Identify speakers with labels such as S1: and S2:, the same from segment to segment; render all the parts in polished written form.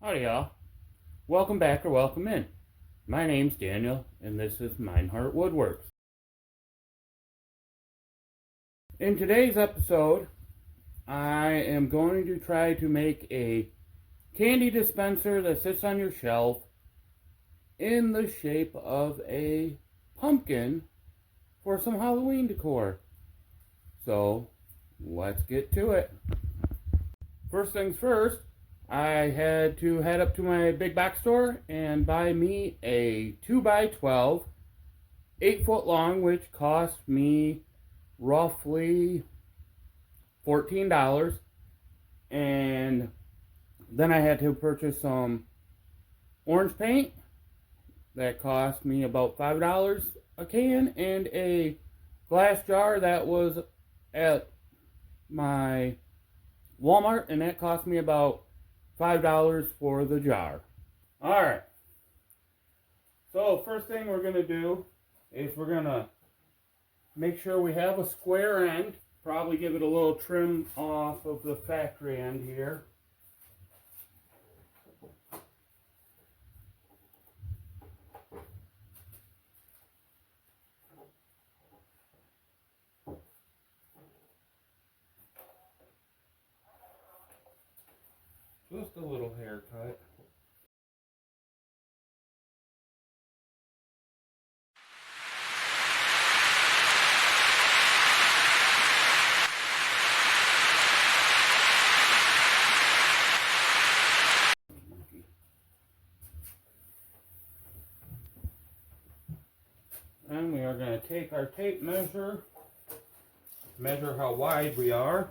S1: Howdy, y'all. Welcome back or welcome in. My name's Daniel, and this is Mineheart Woodworks. In today's episode, I am going to try to make a candy dispenser that sits on your shelf in the shape of a pumpkin for some Halloween decor. So, let's get to it. First things first, I had to head up to my big box store and buy me a 2x12, 8-foot long, which cost me roughly $14. And then I had to purchase some orange paint that cost me about $5 a can, and a glass jar that was at my Walmart, and that cost me about $5 for the jar. Alright, so first thing we're going to do is we're going to make sure we have a square end. Probably give it a little trim off of the factory end here. Just a little haircut. And we are going to take our tape measure how wide we are.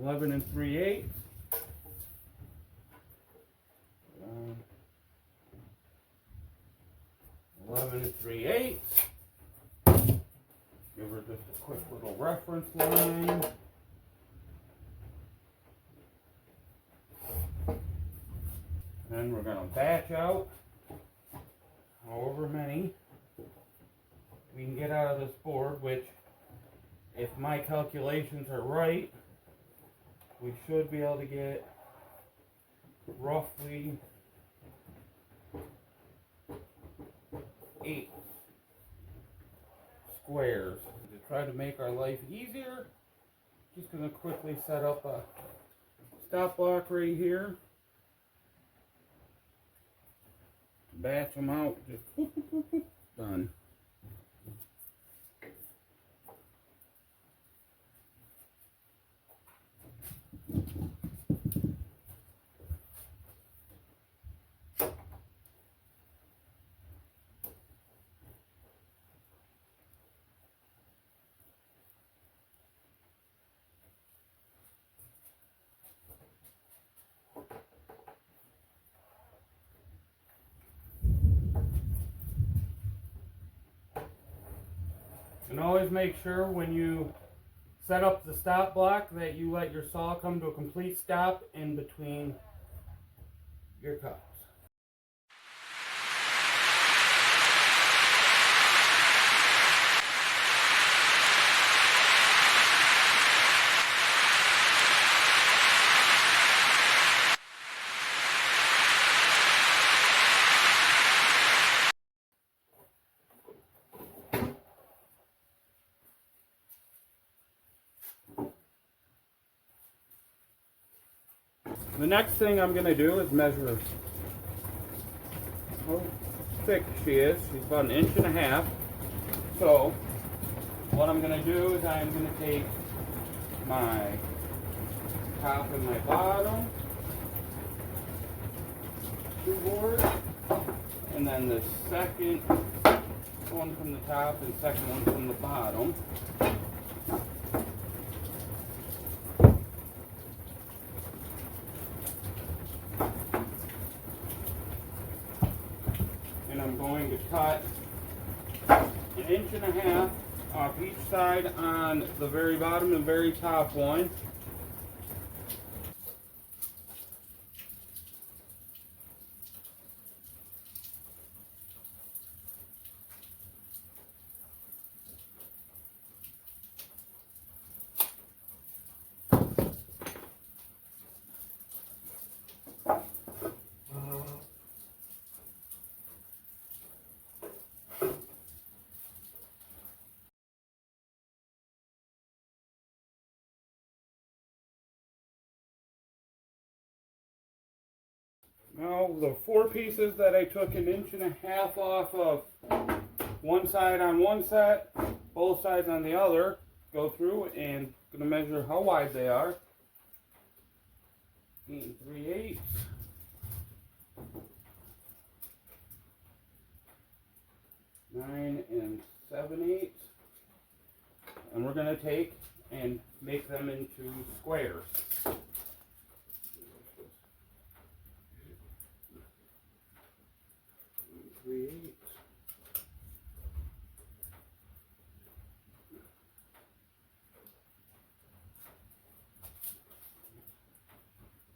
S1: 11 3/8. 11 3/8. Give her just a quick little reference line. And we're going to batch out however many we can get out of this board, which, if my calculations are right, we should be able to get roughly 8 squares. To try to make our life easier, just going to quickly set up a stop block right here. Batch them out, just whoop, whoop, whoop, whoop, done. And always make sure when you set up the stop block that you let your saw come to a complete stop in between your cuts. The next thing I'm going to do is measure how thick she is. She's about 1.5 inches. So what I'm going to do is I'm going to take my top and my bottom two boards, and then the second one from the top and second one from the bottom. And I'm going to cut 1.5 inches off each side on the very bottom and very top one. Now the 4 pieces that I took 1.5 inches off of one side on one set, both sides on the other, go through and gonna measure how wide they are. 8 3/8. 9 7/8. And we're gonna take and make them into squares. 3/8.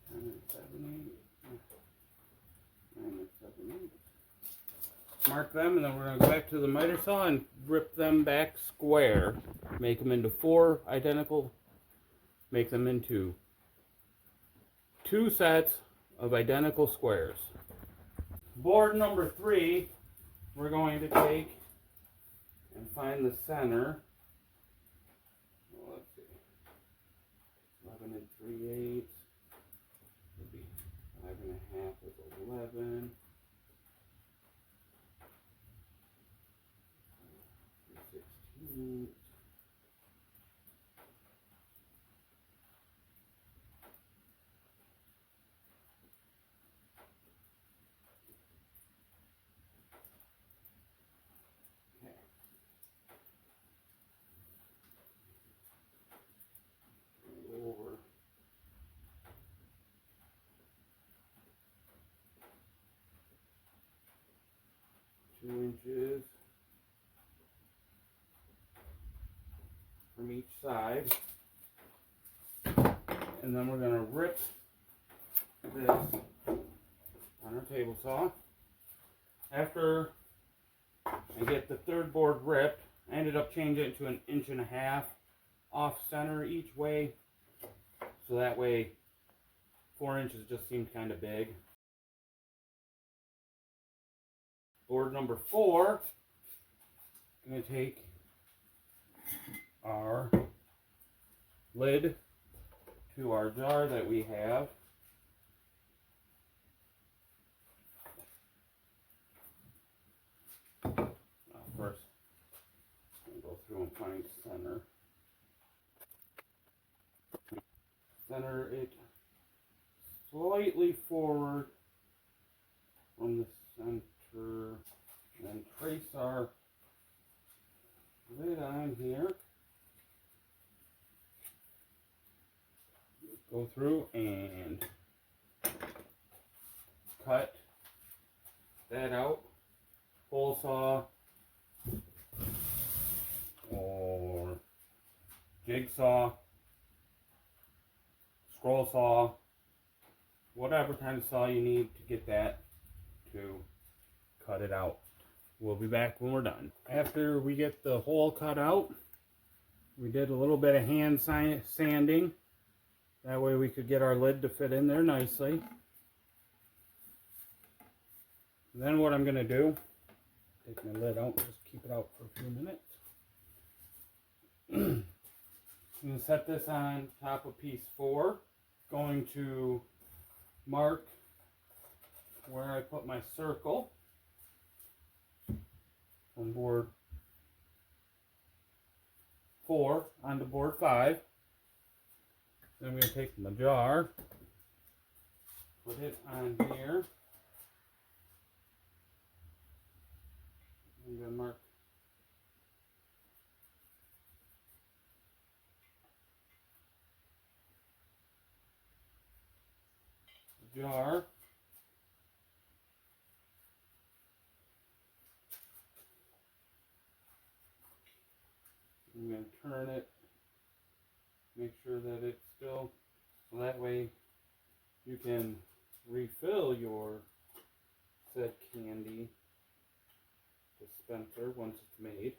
S1: 10 7/8. 9 7/8. Mark them, and then we're going to go back to the miter saw and rip them back square. Make them into 4 identical, make them into 2 sets of identical squares. Board number 3, we're going to take and find the center. Well, let's see, 11 3/8 would be 5.5 is 11. 16. Over 2 inches from each side, and then we're going to rip this on our table saw. After I get the 3rd board ripped, I ended up changing it to 1.5 inches off center each way, so that way 4 inches just seemed kind of big. Board number 4, I'm going to take our lid to our jar that we have. First, I'm going to go through and find center. Center it slightly forward from the center, and then trace our lid on here. Go through and cut that out. Hole saw or jigsaw, scroll saw, whatever kind of saw you need to get that to cut it out. We'll be back when we're done. After we get the hole cut out, we did a little bit of hand sanding. That way we could get our lid to fit in there nicely. And then what I'm going to do, take my lid out, just keep it out for a few minutes. I'm going to set this on top of piece 4. Going to mark where I put my circle from board 4 onto board 5. Then I'm going to take my jar, put it on here. I'm going to mark the jar. I'm going to turn it, make sure that it's still, so that way you can refill your said candy dispenser once it's made.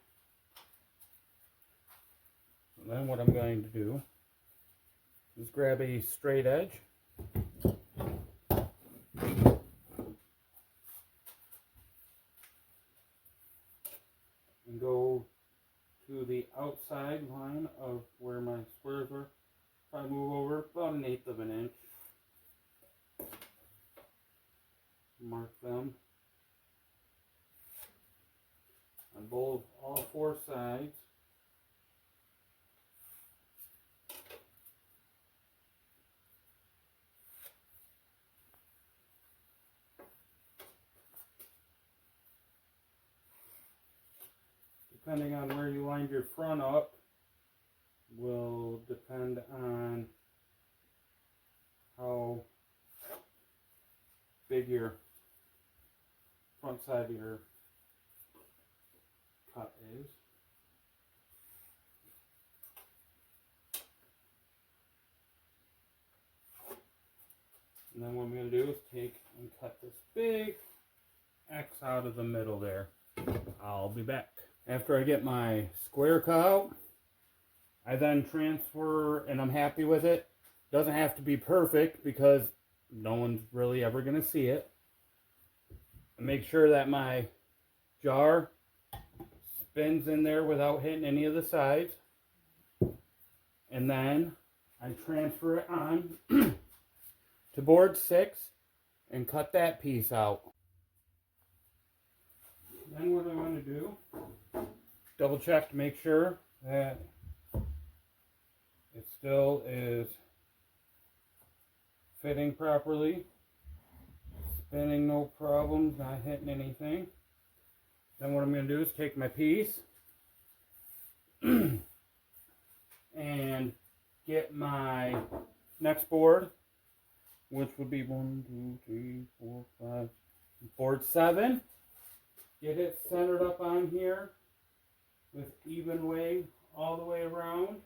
S1: And then what I'm going to do is grab a straight edge and go to the outside line of where my squares were. If I move over about 1/8 of an inch, Mark them on all four sides. Depending on where you lined your front up will depend on how big your front side of your cut is. And then what I'm going to do is take and cut this big X out of the middle there. I'll be back. After I get my square cut out, I then transfer, and I'm happy with it. Doesn't have to be perfect because no one's really ever going to see it. I make sure that my jar spins in there without hitting any of the sides. And then I transfer it on to board 6 and cut that piece out. Then what I want to do, double check to make sure that it still is fitting properly, spinning no problems, not hitting anything. Then what I'm going to do is take my piece and get my next board, which would be 1, 2, 3, 4, 5, board 7. Get it centered up on here with even way all the way around.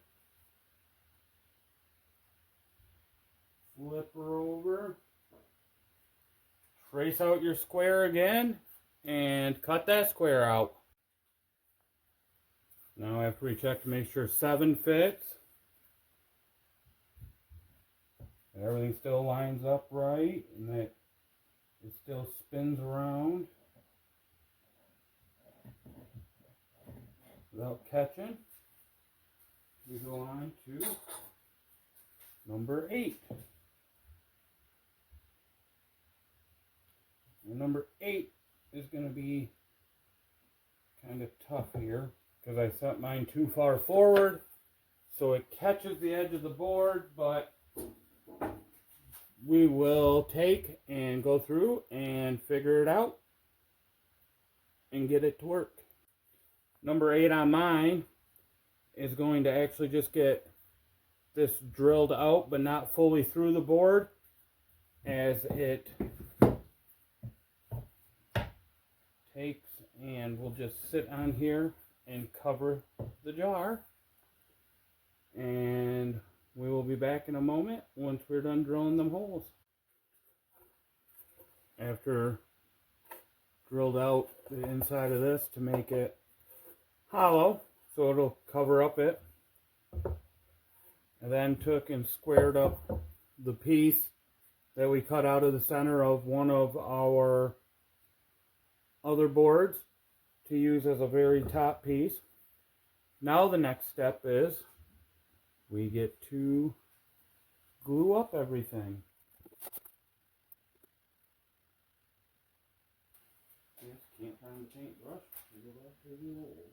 S1: Flip her over. Trace out your square again and cut that square out. Now after we check to make sure 7 fits, and everything still lines up right and that it still spins around without catching, we go on to number 8. And number 8 is going to be kind of tough here because I set mine too far forward so it catches the edge of the board, but we will take and go through and figure it out and get it to work. Number 8 on mine is going to actually just get this drilled out but not fully through the board, as it takes and will just sit on here and cover the jar. And we will be back in a moment once we're done drilling them holes. After drilled out the inside of this to make it hollow so it'll cover up it, I then took and squared up the piece that we cut out of the center of one of our other boards to use as a very top piece. Now the next step is we get to glue up everything. Yes, can't find the paintbrush. Go back to the old.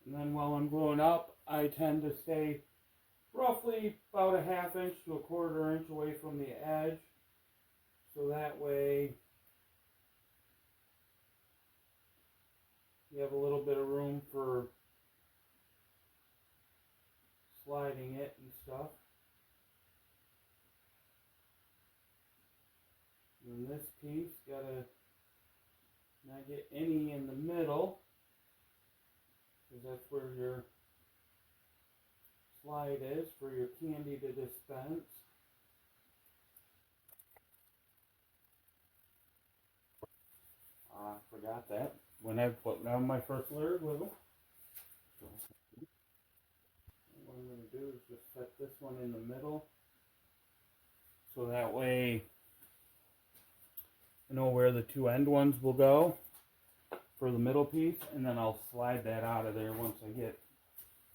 S1: And then while I'm gluing up, I tend to stay roughly about a 1/2 inch to a 1/4 inch away from the edge, so that way you have a little bit of room for sliding it and stuff. And this piece gotta not get any in the middle, because that's where your slide is for your candy to dispense. I forgot that when I put down my first layer of glue. What I'm going to do is just set this one in the middle, so that way I know where the 2 end ones will go for the middle piece, and then I'll slide that out of there once I get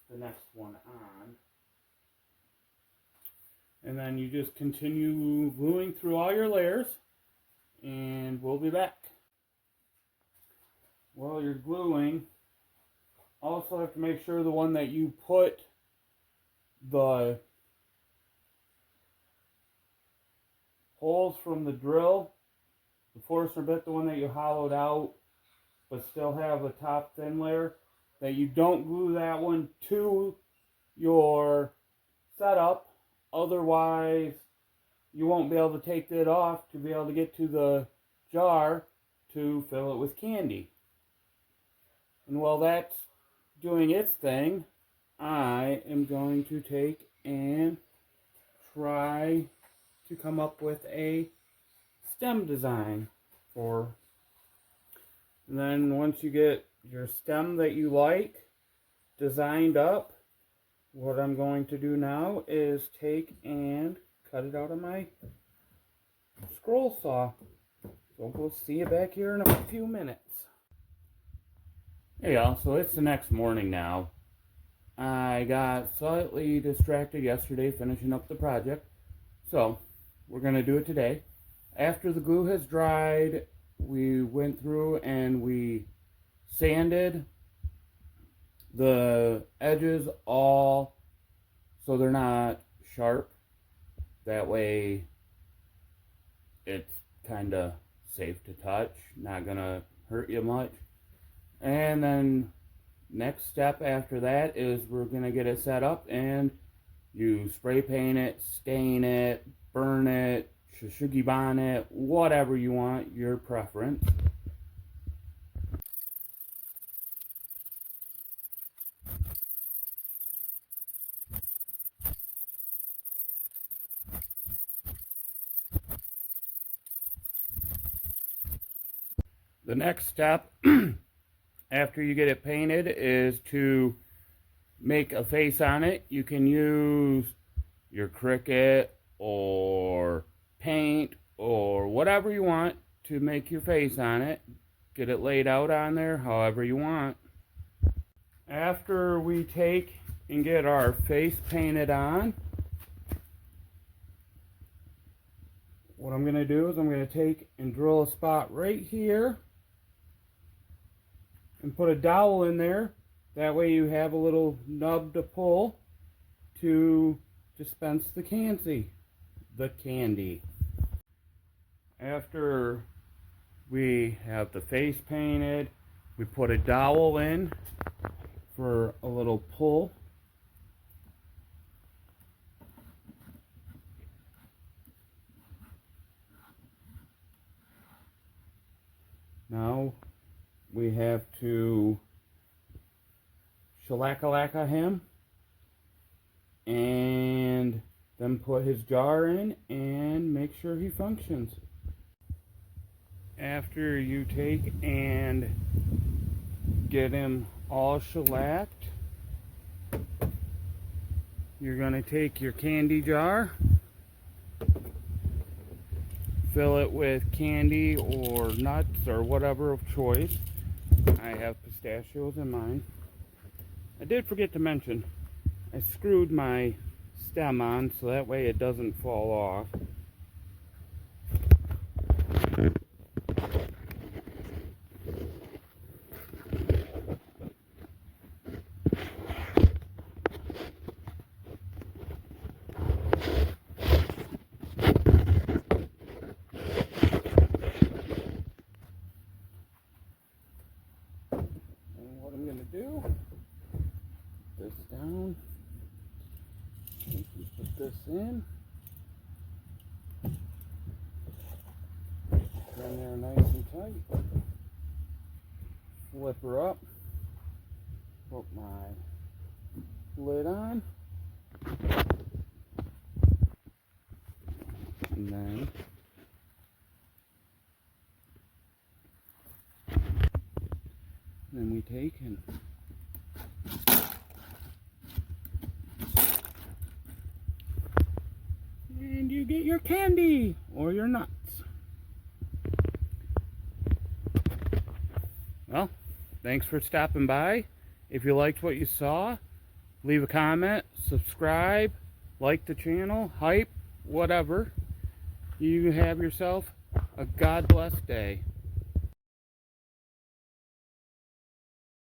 S1: the next one on. And then you just continue gluing through all your layers, and we'll be back. While you're gluing, also have to make sure the one that you put the holes from the drill, the Forstner bit, the one that you hollowed out, but still have a top thin layer, that you don't glue that one to your setup. Otherwise, you won't be able to take that off to be able to get to the jar to fill it with candy. And while that's doing its thing, I am going to take and try to come up with a stem design for. And then once you get your stem that you like designed up, what I'm going to do now is take and cut it out of my scroll saw. So we'll see you back here in a few minutes. Hey y'all, so it's the next morning now. I got slightly distracted yesterday finishing up the project, so we're going to do it today. After the glue has dried, we went through and we sanded the edges all so they're not sharp. That way it's kind of safe to touch, not going to hurt you much. And then next step after that is we're going to get it set up, and you spray paint it, stain it, burn it, shushugi bond it, whatever you want, your preference. The next step after you get it painted is to make a face on it. You can use your Cricut or paint or whatever you want to make your face on it. Get it laid out on there however you want. After we take and get our face painted on, what I'm going to do is I'm going to take and drill a spot right here and put a dowel in there. That way you have a little nub to pull to dispense the candy. After we have the face painted, we put a dowel in for a little pull. Now we have to shellacka him and then put his jar in and make sure he functions. After you take and get him all shellacked, you're going to take your candy jar, fill it with candy or nuts or whatever of choice. I have pistachios in mine. I did forget to mention, I screwed my stem on so that way it doesn't fall off. Do this down, put this in, in there nice and tight, flip her up, put my lid on, and then we take and you get your candy or your nuts. Well, thanks for stopping by. If you liked what you saw, leave a comment, subscribe, like the channel, hype, whatever. You have yourself a God bless day.